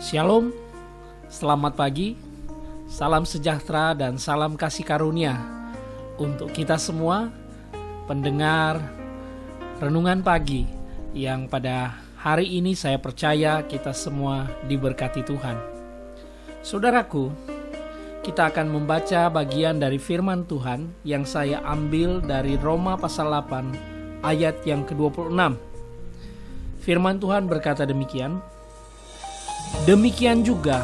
Shalom, selamat pagi, salam sejahtera dan salam kasih karunia untuk kita semua pendengar Renungan Pagi yang pada hari ini saya percaya kita semua diberkati Tuhan. Saudaraku, kita akan membaca bagian dari firman Tuhan yang saya ambil dari Roma pasal 8 ayat yang ke-26. Firman Tuhan berkata demikian, demikian juga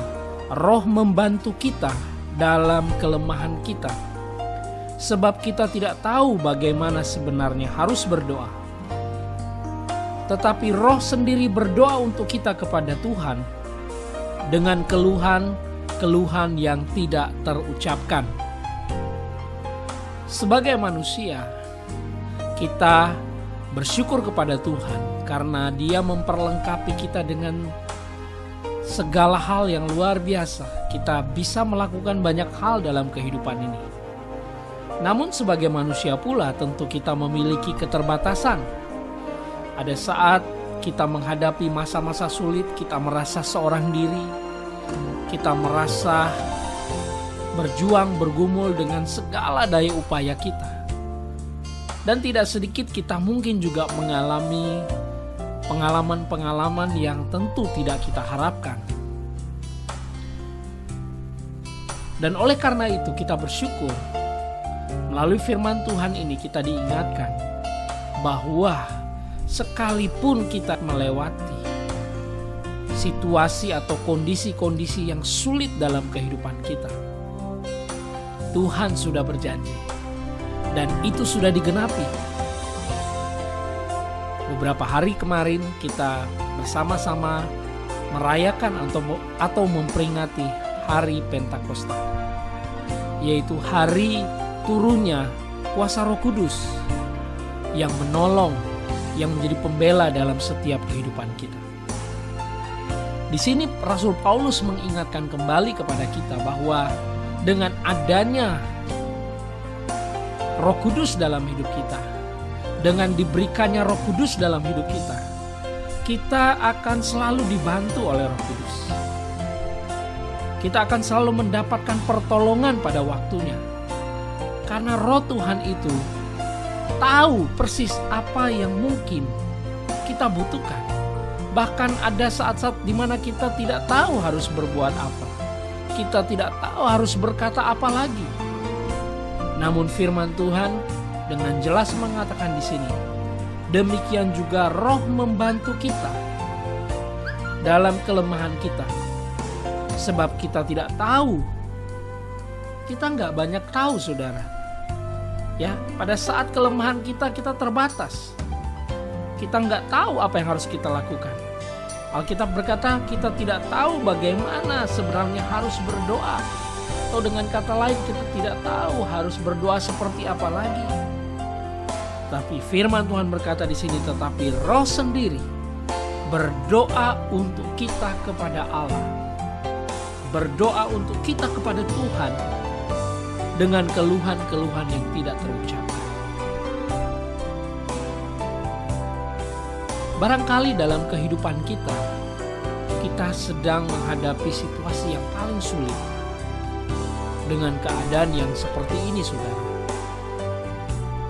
Roh membantu kita dalam kelemahan kita, sebab kita tidak tahu bagaimana sebenarnya harus berdoa. Tetapi Roh sendiri berdoa untuk kita kepada Tuhan dengan keluhan yang tidak terucapkan. Sebagai manusia, kita bersyukur kepada Tuhan karena Dia memperlengkapi kita dengan segala hal yang luar biasa. Kita bisa melakukan banyak hal dalam kehidupan ini. Namun sebagai manusia pula tentu kita memiliki keterbatasan. Ada saat kita menghadapi masa-masa sulit, kita merasa seorang diri, kita merasa berjuang, bergumul dengan segala daya upaya kita. Dan tidak sedikit kita mungkin juga mengalami pengalaman-pengalaman yang tentu tidak kita harapkan. Dan oleh karena itu kita bersyukur melalui firman Tuhan ini kita diingatkan bahwa sekalipun kita melewati situasi atau kondisi-kondisi yang sulit dalam kehidupan kita, Tuhan sudah berjanji dan itu sudah digenapi. Beberapa hari kemarin kita bersama-sama merayakan atau memperingati hari Pentakosta, yaitu hari turunnya kuasa Roh Kudus yang menolong, yang menjadi pembela dalam setiap kehidupan kita. Di sini Rasul Paulus mengingatkan kembali kepada kita bahwa dengan adanya Roh Kudus dalam hidup kita, dengan diberikannya Roh Kudus dalam hidup kita akan selalu dibantu oleh Roh Kudus. Kita akan selalu mendapatkan pertolongan pada waktunya. Karena Roh Tuhan itu tahu persis apa yang mungkin kita butuhkan. Bahkan ada saat-saat di mana kita tidak tahu harus berbuat apa. Kita tidak tahu harus berkata apa lagi. Namun firman Tuhan dengan jelas mengatakan di sini, demikian juga Roh membantu kita dalam kelemahan kita, sebab kita tidak tahu. Kita nggak banyak tahu, saudara. Ya, pada saat kelemahan kita terbatas. Kita nggak tahu apa yang harus kita lakukan. Alkitab berkata kita tidak tahu bagaimana sebenarnya harus berdoa. Atau dengan kata lain kita tidak tahu harus berdoa seperti apa lagi. Tapi firman Tuhan berkata di sini, tetapi Roh sendiri berdoa untuk kita kepada Allah, berdoa untuk kita kepada Tuhan dengan keluhan-keluhan yang tidak terucapkan. Barangkali dalam kehidupan kita sedang menghadapi situasi yang paling sulit dengan keadaan yang seperti ini, saudara.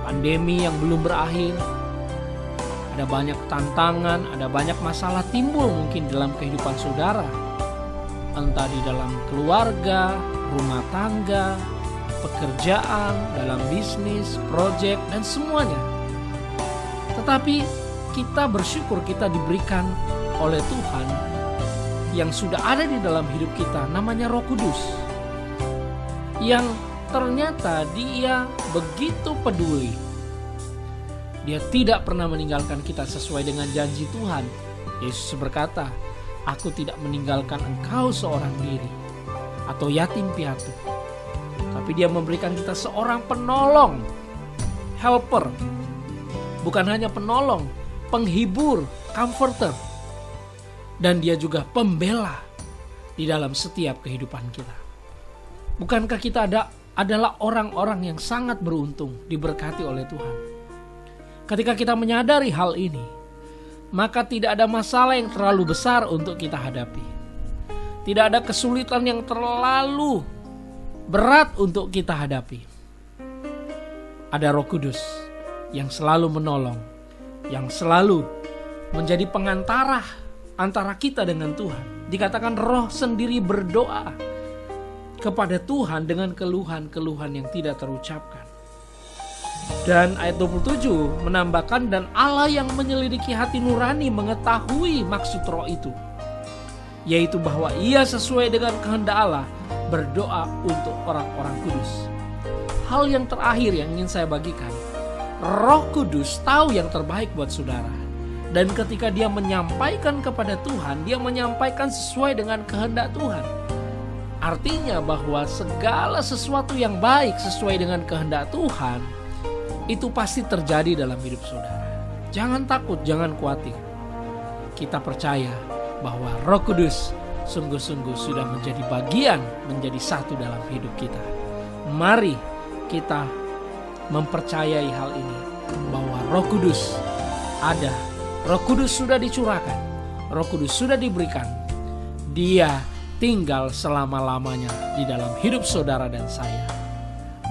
Pandemi yang belum berakhir, ada banyak tantangan, ada banyak masalah timbul mungkin dalam kehidupan saudara. Entah di dalam keluarga, rumah tangga, pekerjaan, dalam bisnis, proyek, dan semuanya. Tetapi kita bersyukur kita diberikan oleh Tuhan yang sudah ada di dalam hidup kita, namanya Roh Kudus. Yang ternyata Dia begitu peduli. Dia tidak pernah meninggalkan kita sesuai dengan janji Tuhan. Yesus berkata, aku tidak meninggalkan engkau seorang diri atau yatim piatu. Tapi Dia memberikan kita seorang penolong, helper. Bukan hanya penolong, penghibur, comforter. Dan Dia juga pembela di dalam setiap kehidupan kita. Bukankah kita adalah orang-orang yang sangat beruntung diberkati oleh Tuhan? Ketika kita menyadari hal ini, maka tidak ada masalah yang terlalu besar untuk kita hadapi. Tidak ada kesulitan yang terlalu berat untuk kita hadapi. Ada Roh Kudus yang selalu menolong, yang selalu menjadi pengantara antara kita dengan Tuhan. Dikatakan Roh sendiri berdoa kepada Tuhan dengan keluhan-keluhan yang tidak terucapkan. Dan ayat 27 menambahkan, dan Allah yang menyelidiki hati nurani mengetahui maksud Roh itu, yaitu bahwa ia sesuai dengan kehendak Allah berdoa untuk orang-orang kudus. Hal yang terakhir yang ingin saya bagikan, Roh Kudus tahu yang terbaik buat saudara. Dan ketika dia menyampaikan kepada Tuhan, dia menyampaikan sesuai dengan kehendak Tuhan. Artinya bahwa segala sesuatu yang baik sesuai dengan kehendak Tuhan, itu pasti terjadi dalam hidup saudara. Jangan takut, jangan khawatir. Kita percaya bahwa Roh Kudus sungguh-sungguh sudah menjadi bagian, menjadi satu dalam hidup kita. Mari kita mempercayai hal ini, bahwa Roh Kudus ada, Roh Kudus sudah dicurahkan, Roh Kudus sudah diberikan. Dia tinggal selama-lamanya di dalam hidup saudara dan saya.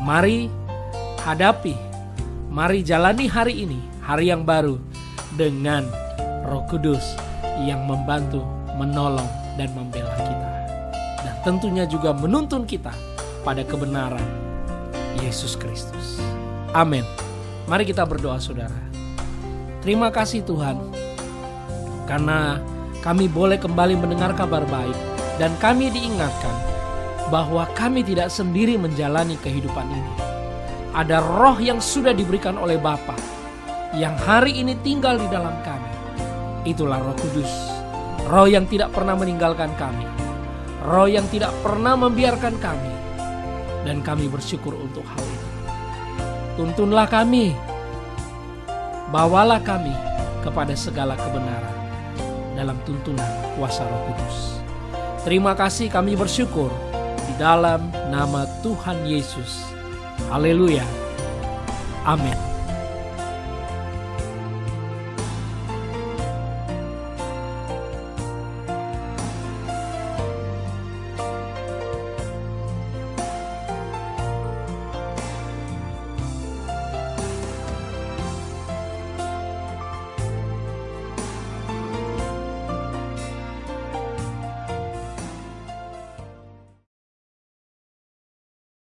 Mari hadapi, mari jalani hari ini, hari yang baru, dengan Roh Kudus yang membantu, menolong, dan membela kita. Dan tentunya juga menuntun kita pada kebenaran Yesus Kristus. Amin. Mari kita berdoa saudara. Terima kasih Tuhan, karena kami boleh kembali mendengar kabar baik, dan kami diingatkan bahwa kami tidak sendiri menjalani kehidupan ini. Ada Roh yang sudah diberikan oleh Bapa, yang hari ini tinggal di dalam kami. Itulah Roh Kudus, Roh yang tidak pernah meninggalkan kami, Roh yang tidak pernah membiarkan kami, dan kami bersyukur untuk hal itu. Tuntunlah kami, bawalah kami kepada segala kebenaran dalam tuntunan kuasa Roh Kudus. Terima kasih, kami bersyukur di dalam nama Tuhan Yesus. Haleluya. Amin.